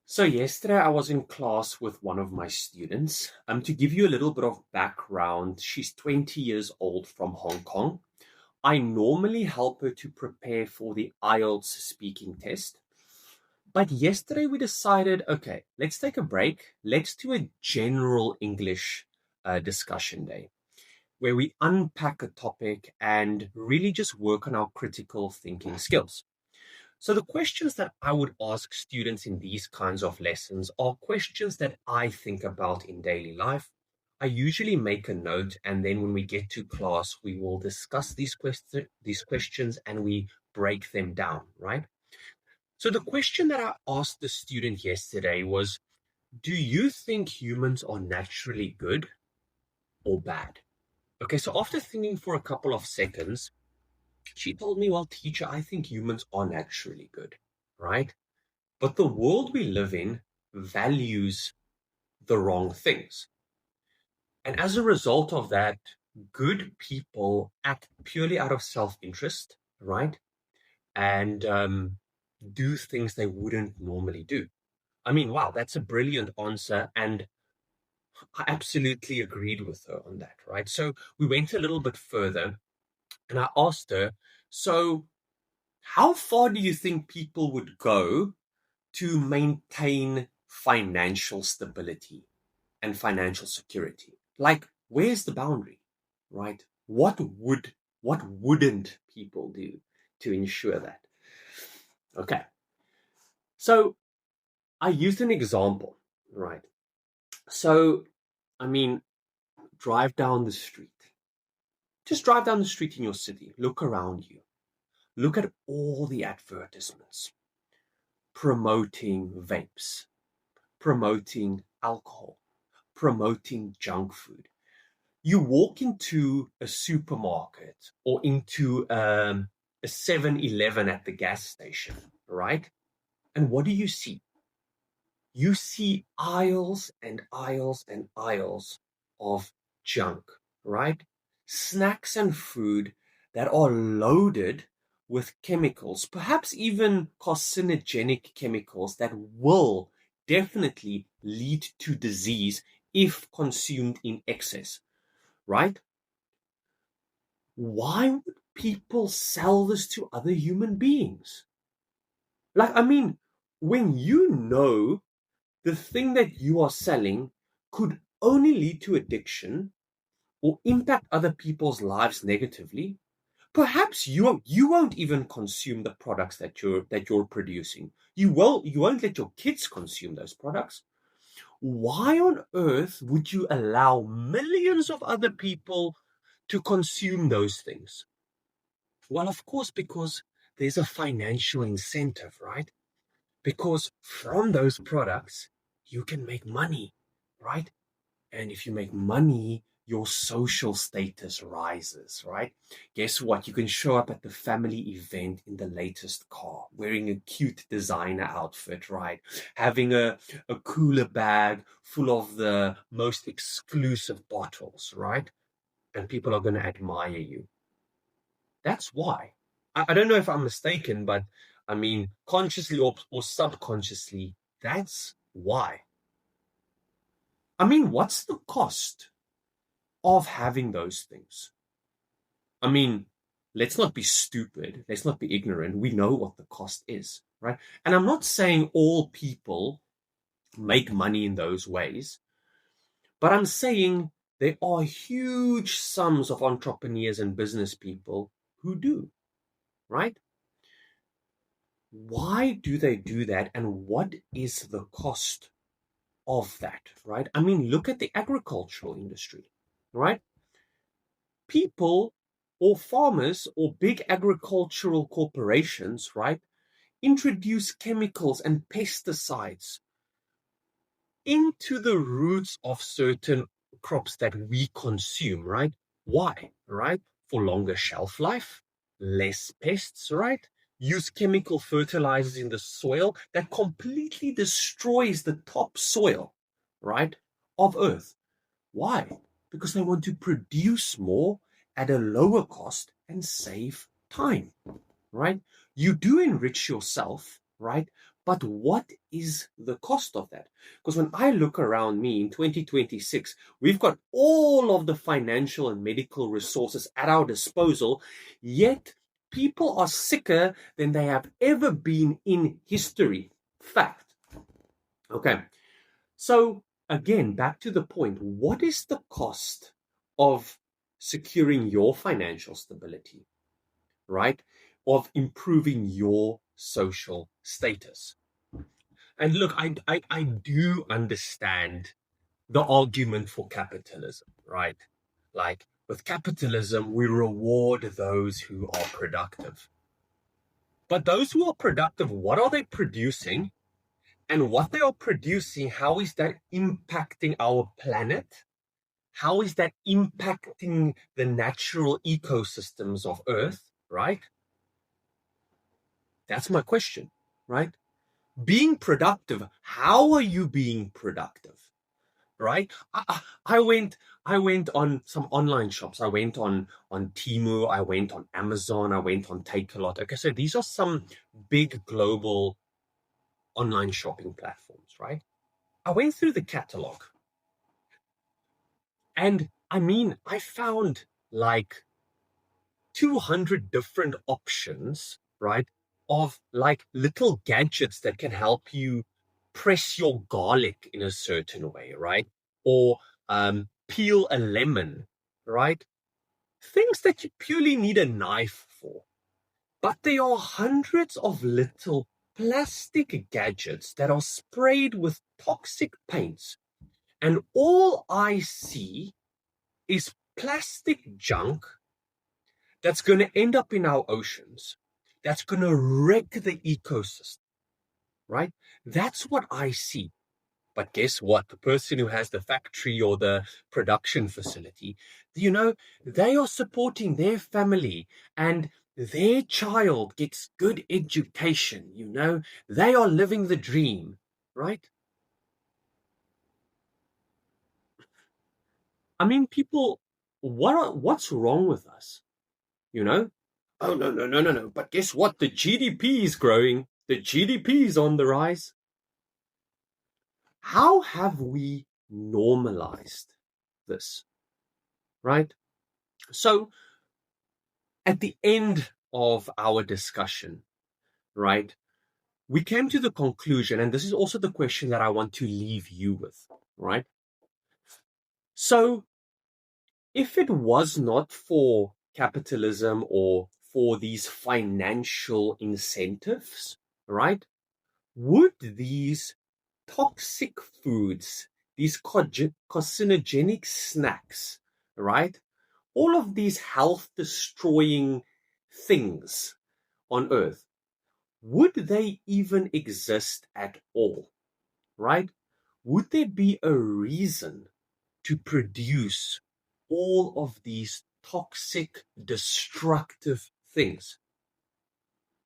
So yesterday I was in class with one of my students. To give you a little bit of background, she's 20 years old from Hong Kong. I normally help her to prepare for the IELTS speaking test. But yesterday we decided, okay, let's take a break. Let's do a general English discussion day where we unpack a topic and really just work on our critical thinking skills. So the questions that I would ask students in these kinds of lessons are questions that I think about in daily life. I usually make a note, and then when we get to class, we will discuss these questions and we break them down, right? So the question that I asked the student yesterday was, do you think humans are naturally good or bad? Okay, so after thinking for a couple of seconds, she told me, well, teacher, I think humans are naturally good, right? But the world we live in values the wrong things. And as a result of that, good people act purely out of self-interest, right? And do things they wouldn't normally do. I mean, wow, that's a brilliant answer. And I absolutely agreed with her on that, right? So we went a little bit further and I asked her, so how far do you think people would go to maintain financial stability and financial security? Like, where's the boundary, right? What wouldn't people do to ensure that? Okay, so I used an example, right? So, I mean, drive down the street. Just drive down the street in your city. Look around you. Look at all the advertisements promoting vapes, promoting alcohol, promoting junk food. You walk into a supermarket or into a 7-Eleven at the gas station, right? And what do you see? You see aisles and aisles and aisles of junk, right? Snacks and food that are loaded with chemicals, perhaps even carcinogenic chemicals that will definitely lead to disease if consumed in excess, right? Why would people sell this to other human beings? Like, I mean, when you know the thing that you are selling could only lead to addiction or impact other people's lives negatively, perhaps you won't even consume the products that you're producing. You won't let your kids consume those products. Why on earth would you allow millions of other people to consume those things? Well, of course, because there's a financial incentive, right? Because from those products, you can make money, right? And if you make money, your social status rises, right? Guess what? You can show up at the family event in the latest car, wearing a cute designer outfit, right? Having a cooler bag full of the most exclusive bottles, right? And people are going to admire you. That's why. I don't know if I'm mistaken, but I mean, consciously or subconsciously, that's why. I mean, what's the cost of having those things? I mean, let's not be stupid. Let's not be ignorant. We know what the cost is, right? And I'm not saying all people make money in those ways, but I'm saying there are huge sums of entrepreneurs and business people who do, right? Why do they do that? And what is the cost of that, right? I mean, look at the agricultural industry, right? People or farmers or big agricultural corporations, right, introduce chemicals and pesticides into the roots of certain crops that we consume, right? Why, right? For longer shelf life, less pests, right? Use chemical fertilizers in the soil that completely destroys the topsoil, right, of Earth. Why? Because they want to produce more at a lower cost and save time, right? You do enrich yourself, right, But what is the cost of that? Because when I look around me in 2026, we've got all of the financial and medical resources at our disposal, yet people are sicker than they have ever been in history. Fact. Okay. So, again, back to the point, what is the cost of securing your financial stability, right? Of improving your social status? And look, I do understand the argument for capitalism, right? Like with capitalism, we reward those who are productive. But those who are productive, what are they producing? And what they are producing, how is that impacting our planet? How is that impacting the natural ecosystems of Earth, right? That's my question, right? Being productive, how are you being productive? Right? I went on some online shops. I went on Temu, I went on Amazon, I went on Takealot. Okay, so these are some big global online shopping platforms, right? I went through the catalog, and I mean, I found like 200 different options, right? Of like little gadgets that can help you press your garlic in a certain way, right? Or peel a lemon, right? Things that you purely need a knife for. But there are hundreds of little plastic gadgets that are sprayed with toxic paints. And all I see is plastic junk that's going to end up in our oceans, that's going to wreck the ecosystem, right? That's what I see. But guess what? The person who has the factory or the production facility, they are supporting their family and their child gets good education, they are living the dream, right? I mean, people, what's wrong with us? You know? Oh, no, no, no, no, no. But guess what? The GDP is growing. The GDP is on the rise. How have we normalized this, right? So at the end of our discussion, right, we came to the conclusion, and this is also the question that I want to leave you with, right? So if it was not for capitalism or for these financial incentives, right, would these toxic foods, these carcinogenic snacks, right, all of these health destroying things on earth, would they even exist at all, right? Would there be a reason to produce all of these toxic, destructive things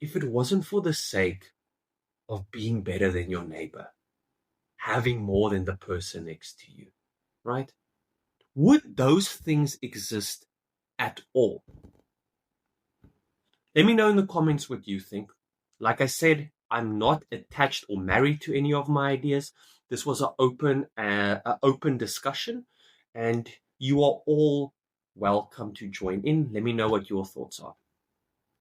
if it wasn't for the sake of being better than your neighbor, having more than the person next to you, right? Would those things exist at all? Let me know in the comments what you think. Like I said, I'm not attached or married to any of my ideas. This was an open discussion, and you are all welcome to join in. Let me know what your thoughts are.